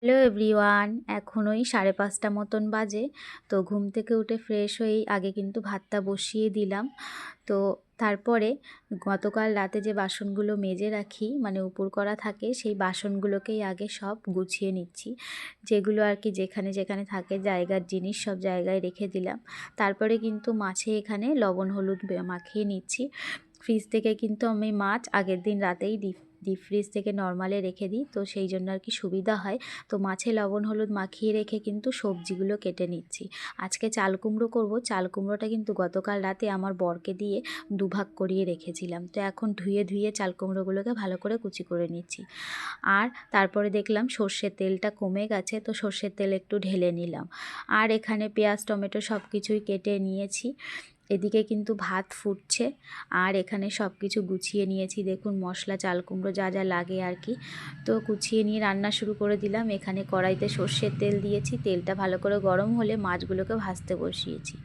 Hello everyone, এখন ওই 5:30 মতন বাজে। তো ঘুম থেকে উঠে ফ্রেশ হয়েই আগে কিন্তু ভাতটা বসিয়ে দিলাম। তো তারপরে গতকাল রাতে যে বাসনগুলো মেজে রাখি, মানে উপর করা থাকে, সেই বাসনগুলোকেই আগে সব গুছিয়ে নিচ্ছি। যেগুলো আর কি যেখানে যেখানে থাকে জায়গার জিনিস সব জায়গায় রেখে দিলাম। তারপরে কিন্তু মাছে এখানে লবণ হলুদ মাখিয়ে নিচ্ছি। ফ্রিজ থেকে কিন্তু আমি মাছ আগের দিন রাতেই ডিপ ফ্রিজ থেকে নর্মালে রেখে দিই, তো সেই জন্য আর কি সুবিধা হয়। তো মাছে লবণ হলুদ মাখিয়ে রেখে কিন্তু সবজিগুলো কেটে নিচ্ছি। আজকে চাল কুমড়ো করবো। চাল কুমড়োটা কিন্তু গতকাল রাতে আমার বরকে দিয়ে দুভাগ করিয়ে রেখেছিলাম। তো এখন ধুয়ে ধুয়ে চাল কুমড়োগুলোকে ভালো করে কুচি করে নিচ্ছি। আর তারপরে দেখলাম সর্ষের তেলটা কমে গেছে, তো সর্ষের তেল একটু ঢেলে নিলাম। আর এখানে পেঁয়াজ টমেটো সব কিছুই কেটে নিয়েছি। এদিকে কিন্তু ভাত ফুটছে আর এখানে সব কিছু গুছিয়ে নিয়েছি। দেখুন মশলা চাল কুমড়ো যা যা লাগে আর কি, তো গুছিয়ে নিয়ে রান্না শুরু করে দিলাম। এখানে কড়াইতে সর্ষের তেল দিয়েছি, তেলটা ভালো করে গরম হলে মাছগুলোকে ভাজতে বসিয়েছি।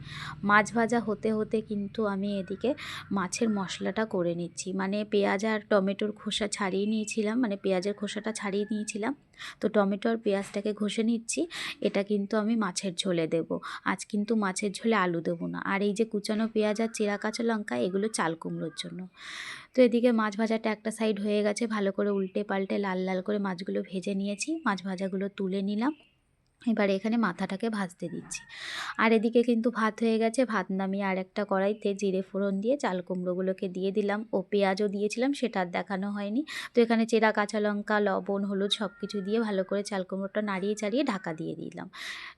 মাছ ভাজা হতে হতে কিন্তু আমি এদিকে মাছের মশলাটা করে নিচ্ছি। মানে পেঁয়াজ আর টমেটোর খোসা ছাড়িয়ে নিয়েছিলাম, মানে পেঁয়াজের খোসাটা ছাড়িয়ে নিয়েছিলাম, তো টমেটো আর পেঁয়াজটাকে ঘষে নিচ্ছি। এটা কিন্তু আমি মাছের ঝোলে দেব। আজ কিন্তু মাছের ঝোলে আলু দেবো না। আর এই যে কুচানো পেঁয়াজ আর চেরা কাঁচা লঙ্কা, এগুলো চাল কুমড়োর জন্য। তো এদিকে মাছ ভাজাটা একটা সাইড হয়ে গেছে, ভালো করে উল্টে পাল্টে লাল লাল করে মাছগুলো ভেজে নিয়েছি। মাছ ভাজাগুলো তুলে নিলাম। এবার এখানে মাথাটাকে ভাজতে দিচ্ছি। আর এদিকে কিন্তু ভাত হয়ে গেছে। ভাত নামিয়ে আর একটা কড়াইতে জিরে ফোড়ন দিয়ে চাল কুমড়োগুলোকে দিয়ে দিলাম, ও পেঁয়াজও দিয়েছিলাম, সেটা আর দেখানো হয়নি। তো এখানে চেরা কাঁচা লঙ্কা লবণ হলুদ সব কিছু দিয়ে ভালো করে চাল কুমড়োটা নাড়িয়ে চাড়িয়ে ঢাকা দিয়ে দিলাম।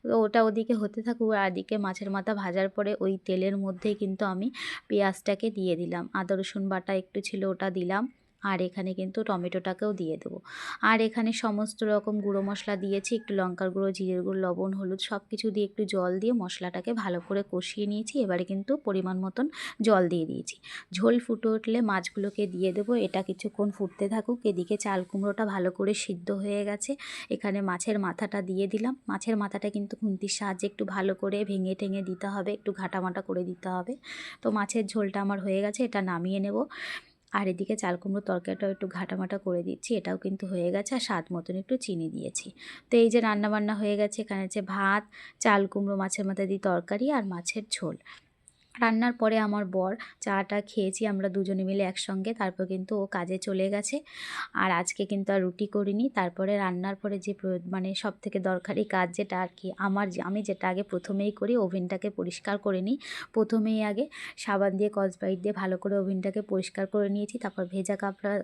তো ওটা ওদিকে হতে থাকুক, আর এদিকে মাছের মাথা ভাজার পরে ওই তেলের মধ্যেই কিন্তু আমি পেঁয়াজটাকে দিয়ে দিলাম। আদা রসুন বাটা একটু ছিল, ওটা দিলাম। আর এখানে কিন্তু টমেটোটাকেও দিয়ে দেবো। আর এখানে সমস্ত রকম গুঁড়ো মশলা দিয়েছি, একটু লঙ্কার গুঁড়ো জিরের গুঁড়ো লবণ হলুদ সব কিছু দিয়ে একটু জল দিয়ে মশলাটাকে ভালো করে কষিয়ে নিয়েছি। এবারে কিন্তু পরিমাণ মতন জল দিয়ে দিয়েছি। ঝোল ফুটে উঠলে মাছগুলোকে দিয়ে দেবো। এটা কিছুক্ষণ ফুটতে থাকুক। এদিকে চাল কুমড়োটা ভালো করে সিদ্ধ হয়ে গেছে। এখানে মাছের মাথাটা দিয়ে দিলাম। মাছের মাথাটা কিন্তু খুন্তির সাহায্যে একটু ভালো করে ভেঙে ঠেঙে দিতে হবে, একটু ঘাটামাটা করে দিতে হবে। তো মাছের ঝোলটা আমার হয়ে গেছে, এটা নামিয়ে নেব। আর এদিকে চাল কুমড়োর তরকারিটাও একটু ঘাটামাটা করে দিচ্ছি, এটাও কিন্তু হয়ে গেছে। আর স্বাদ মতন একটু চিনি দিয়েছি। তো এই যে রান্নাবান্না হয়ে গেছে। এখানে হচ্ছে ভাত, চাল কুমড়ো মাছের মাথা দিয়ে তরকারি আর মাছের ঝোল। রান্নার পরে আমার বর চাটা খেয়েছি আমরা দুজনে মিলে একসঙ্গে, তারপর কিন্তু ও কাজে চলে গেছে। আর আজকে কিন্তু আর রুটি করিনি। তারপরে রান্নার পরে যে মানে সবথেকে দরকারি কাজ যেটা আর কি আমি যেটা আগে প্রথমেই করি, ওভেনটাকে পরিষ্কার করে নিই। প্রথমেই আগে সাবান দিয়ে স্কচব্রাইট দিয়ে ভালো করে ওভেনটাকে পরিষ্কার করে নিয়েছি। তারপর ভেজা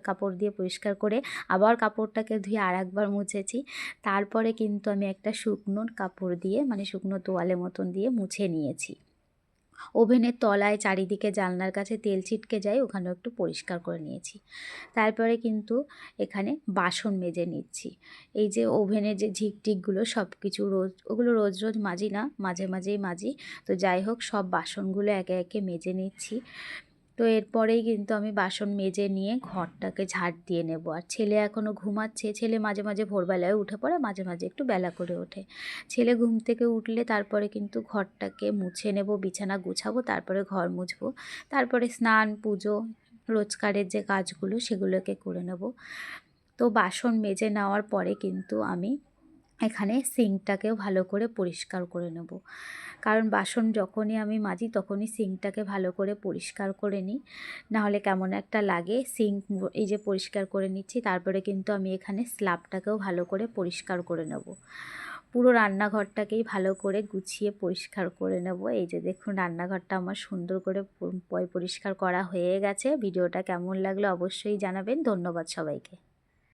কাপড় দিয়ে পরিষ্কার করে আবার কাপড়টাকে ধুয়ে আরেকবার মুছেছি। তারপরে কিন্তু আমি একটা শুকনো কাপড় দিয়ে, মানে শুকনো তোয়ালে মতন দিয়ে মুছে নিয়েছি। ওভেনের তলায় চারিদিকে জানলার কাছে তেল ছিটকে যায়, ওখানেও একটু পরিষ্কার করে নিয়েছি। তারপরে কিন্তু এখানে বাসন মেজে নিচ্ছি। এই যে ওভেনের যে ঝিকটিকগুলো সব কিছু ওগুলো রোজ রোজ মাজি না, মাঝে মাঝেই মাজি। তো যাই হোক, সব বাসনগুলো একে একে মেজে নিচ্ছি। তো এরপরেই কিন্তু আমি বাসন মেজে নিয়ে ঘরটাকে ঝাড় দিয়ে নেব। আর ছেলে এখনও ঘুমাচ্ছে। ছেলে মাঝে মাঝে ভোরবেলায় উঠে পড়ে, মাঝে মাঝে একটু বেলা করে ওঠে। ছেলে ঘুম থেকে উঠলে তারপরে কিন্তু ঘরটাকে মুছে নেব, বিছানা গুছাবো, তারপরে ঘর মুছবো। তারপরে স্নান পুজো রোজকারের যে কাজগুলো সেগুলোকে করে নেব। তো বাসন মেজে নেওয়ার পরে কিন্তু আমি এখানে সিঙ্কটাকেও ভালো করে পরিষ্কার করে নেব। কারণ বাসন যখনই আমি মাজি তখনই সিঙ্কটাকে ভালো করে পরিষ্কার করে নিই, নাহলে কেমন একটা লাগে। সিঙ্ক এই যে পরিষ্কার করে নিচ্ছি, তারপরে কিন্তু আমি এখানে স্ল্যাবটাকেও ভালো করে পরিষ্কার করে নেব। পুরো রান্নাঘরটাকেই ভালো করে গুছিয়ে পরিষ্কার করে নেব। এই যে দেখুন রান্নাঘরটা আমার সুন্দর করে পরিষ্কার করা হয়ে গেছে। ভিডিওটা কেমন লাগলো অবশ্যই জানাবেন। ধন্যবাদ সবাইকে।